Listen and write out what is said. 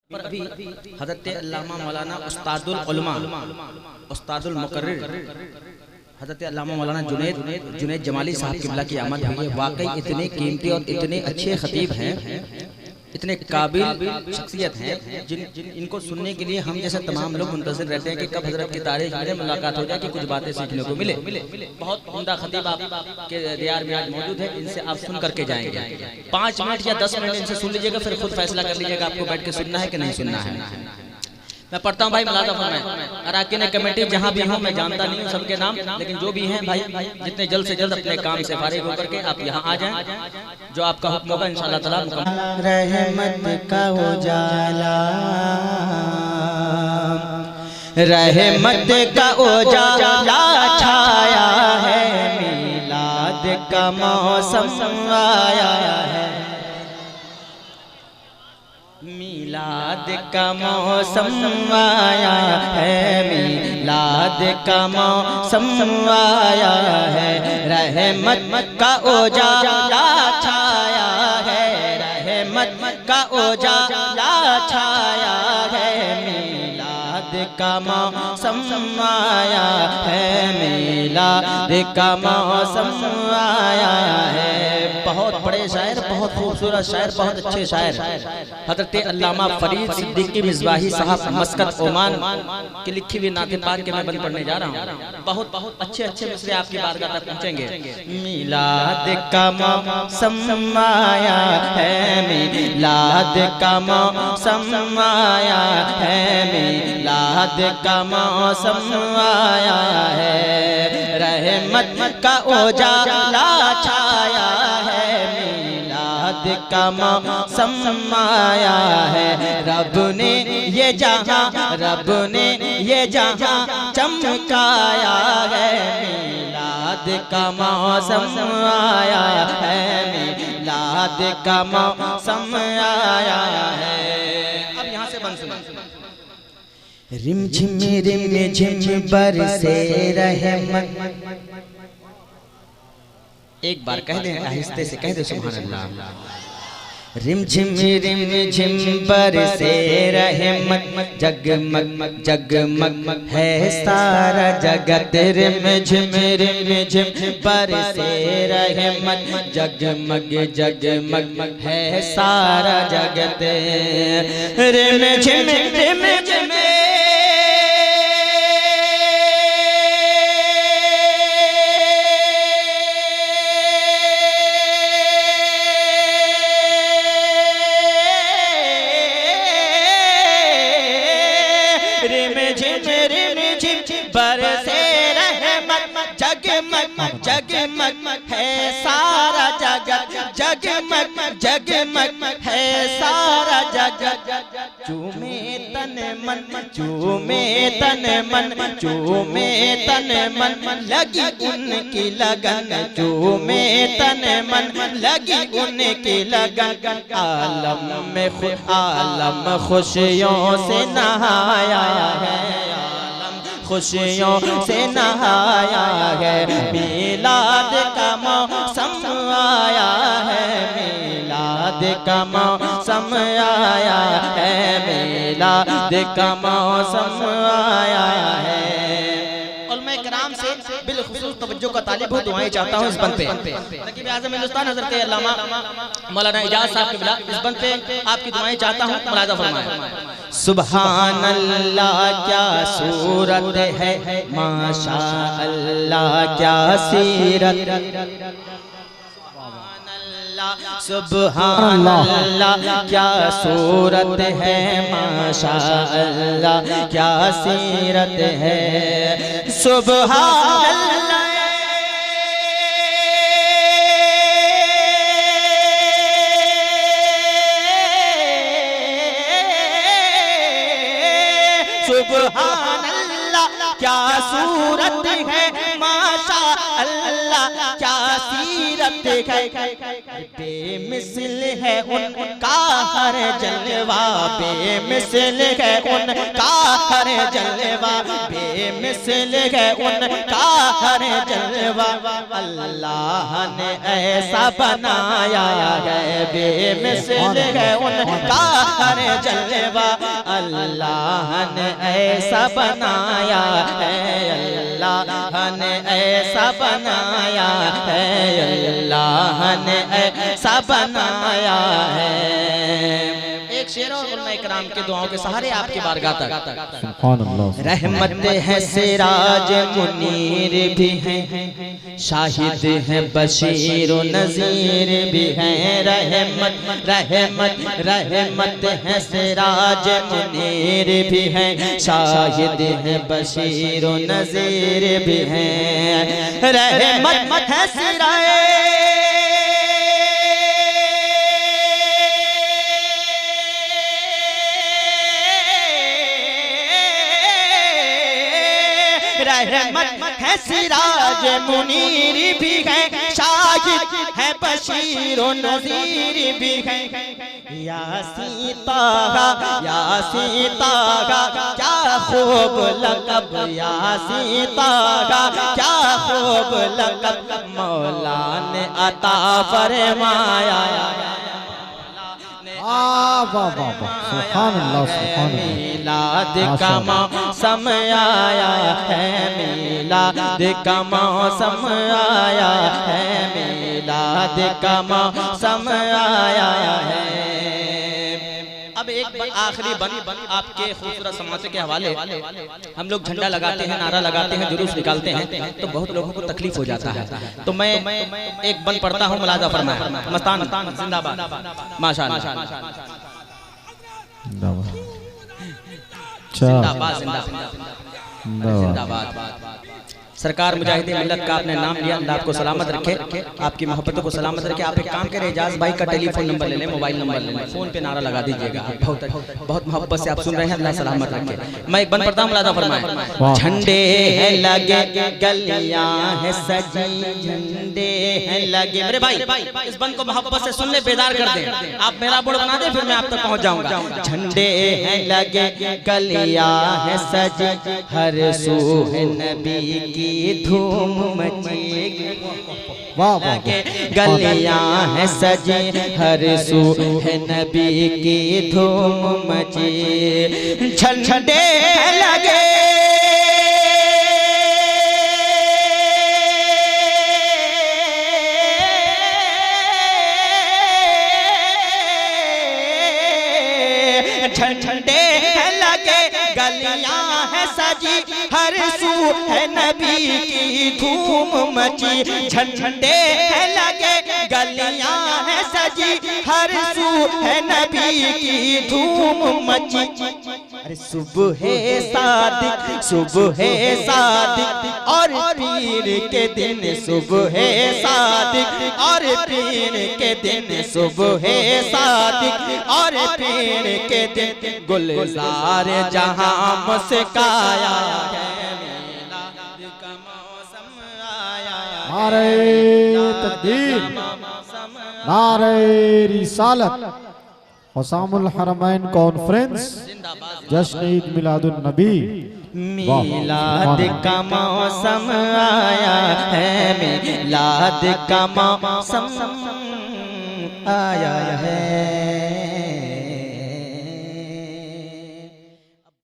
पर अभी हज़रत अल्लामा मौलाना उस्तादुल उलमा उस्तादुल मुकर्रिर हज़रत अल्लामा मौलाना जुनैद जमाली साहब किबला की आमद हुई है। वाकई इतने कीमती और इतने अच्छे खतीब हैं, इतने काबिल शख्सियत हैं इनको सुनने के लिए हम जैसे तमाम लोग मुंतज़िर रहते हैं कि कब हज़रत की तारीख में मुलाकात हो जाए कि कुछ बातें सीखने को मिले। बहुत उम्दा खतीब आपके दियार में आज मौजूद है, इनसे आप सुन करके जाएंगे। 5 मिनट या 10 मिनट इनसे सुन लीजिएगा, फिर खुद फैसला कर लीजिएगा आपको बैठ के सुनना है कि नहीं सुनना है। मैं पढ़ता हूँ भाई मुलाज़ा फरमाएं। अराकीन कमेटी जहाँ भी हूँ मैं जानता नहीं हूँ सबके नाम, लेकिन जो भी हैं भाई जितने जल्द से जल्द अपने काम से फारिग होकर के आप यहाँ आ जाएं, जो आपका हुक्म होगा इंशाअल्लाह ताला मुकम्मल। रहमत का उजाला, रहमत का उजाला छाया है, मिलाद का मौसम आया है, मिलाद का मौसम आया है, मिलाद का मौसम आया है, रहमत का उजाला छाया है, रहमत का उजाला छाया है, मिलाद का मौसम आया है, मिलाद का मौसम आया है। बहुत बड़े शायर, बहुत खूबसूरत शायर, बहुत अच्छे शायर हज़रत अल्लामा फरीद सिद्दीकी मिज़बाही साहब मस्कत ओमान की लिखी हुई नाते पाक के मैं बंद पढ़ने जा रहा हूँ। बहुत अच्छे अच्छे मिसरे आपकी बारगाह तक पहुँचेंगे। मिलाद का मौसम आया है, मिलाद का मौसम आया है, मिलाद का मौसम आया है, रहमत का उजाला छाया है, मिलाद का मौसम आया है। रब ने ये जहां, रब ने ये जहां चमकाया है, मिलाद का मौसम आया है, मिलाद का मौसम आया है। अब यहाँ से बंद सुनो। रिम झिम बरसे रहमत, एक बार कह दें, आहिस्ते से कह दे सुभान अल्लाह। रिम झिम बरसे रहमत, जगमग जगमग है सारा जगत, रिम झिम बरसे रहमत, जगमग जगमग है सारा जगत, रिम झिम बरसे रहमत, जगमग जगमग है सारा जगत, जगमग जगमग है सारा जगत, चूमे तन मन, चूमे तन मन, चूमे तन मन, लगी उनकी लगन, चूमे तन मन, लगी उनकी लगन, आलम में आलम खुशियों से नहाया है, खुशियों से नहाया है, मिलाद का मौसम आया है, मिलाद का मौसम आया है, मिलाद का मौसम आया है। उलमा किराम से बिलखुसूस तवज्जो का तालिब हूँ, दुआएं चाहता हूँ इस बंद पे। नकीब आज़म हिंदुस्तान हज़रत अल्लामा मौलाना इजाज़ साहब किबला, इस बंद पे आपकी दुआएं चाहता हूँ, मुलाज़ा फरमाएं। सुभान अल्लाह क्या सूरत है, माशा अल्लाह क्या सीरत, सुभान अल्लाह क्या सूरत है, माशा अल्लाह क्या सीरत है, सुभान अल्लाह सुभान अल्लाह क्या सूरत है, माशा अल्लाह क्या सीरत सीरत है, बेमिसल है उनका हर जलवा, बेमिसल है उनका हर जलवा, बेमिसल है उनका हर जलवा। अल्लाह ने ऐसा बनाया है, बेमिसल है उनका हर जलवा, अल्लाह ने ऐसा बनाया है, अल्लाह ने ऐसा बनाया है, अल्लाह ने ऐसा बनाया है। एक शेर और उलमा इकराम के दुआओं के सहारे आपकी बारगाह तक। रहमत है सिराज मुनीर भी हैं, शाहिद है बशीर नज़ीर भी हैं। रहमत रहमत रहमत है सिराज मुनीर भी हैं, शाहिद है बशीर नज़ीर भी हैं। रहमत है सिराज रहमत है सिराज मुनीर भी है, शाहिद है बशीर नज़ीर भी है। या सीता क्या खूब लक़ब, या सीता क्या खूब लक़ब, मौला ने अता फरमाया। मीलाद का मौसम आया है, मीलाद का मौसम आया है, मीलाद का मौसम आया है। अब एक आखिरी बन आपके खूबसूरत समाते के हवाले, हम लोग झंडा लगाते हैं, नारा लगाते हैं, जुलूस निकालते हैं, तो बहुत लोगों को तकलीफ हो जाता है। तो मैं एक बन पढ़ता हूँ, मुलाजा फरमाए। मस्तान जिंदाबाद, माशाअल्लाह, जिंदाबाद जिंदाबाद। सरकार मुजाहिदीन मिल्लत का आपने नाम लिया, अल्लाह आपको सलामत रखे, आपकी मोहब्बतों को सलामत रखे। आप एक काम करें, एजाज भाई का टेलीफोन नंबर ले लें, मोबाइल नंबर ले लें, फोन पे नारा लगा दीजिएगा। बहुत मोहब्बत से आप सुन रहे हैं, अल्लाह सलामत रखे। मैं एक बन पढ़ता हूँ, मुलाजा फरमाए। झंडे हैं लगे गलियां हैं सजी, झंडे हैं लगे। मेरे भाई इस बन को मोहब्बत से सुनने बेदार कर दें, आप मेरा बोर्ड बना दें, फिर मैं आप तक पहुँच जाऊँगा। झंडे हैं लगे गलियां हैं सजी, हर सू है नबी की धूम मचेगी, गलियां हैं सजी, हर सू है नबी की धूम मची। झंडे लगे झंडे लगे गलियां हैं सजी, हर सू है नबी की धूम मची। झंडे लगे गलियां हैं सजी, हर सू है नबी की धूम मची। अरे सुबह सादिक और पीर के दिन, सुबह सादिक और पीर के दिन, सुबह सादिक और पीर के दिन, गुलजार जहां मुस्काया है, मीलाद का मौसम आया है। नारे तकबीर, नारे रिसालत। हुसामुल हरमैन कॉन्फ्रेंस, जश्न ईद मिलादुन नबी। मीलाद का मौसम आया है, मीलाद का मौसम आया है।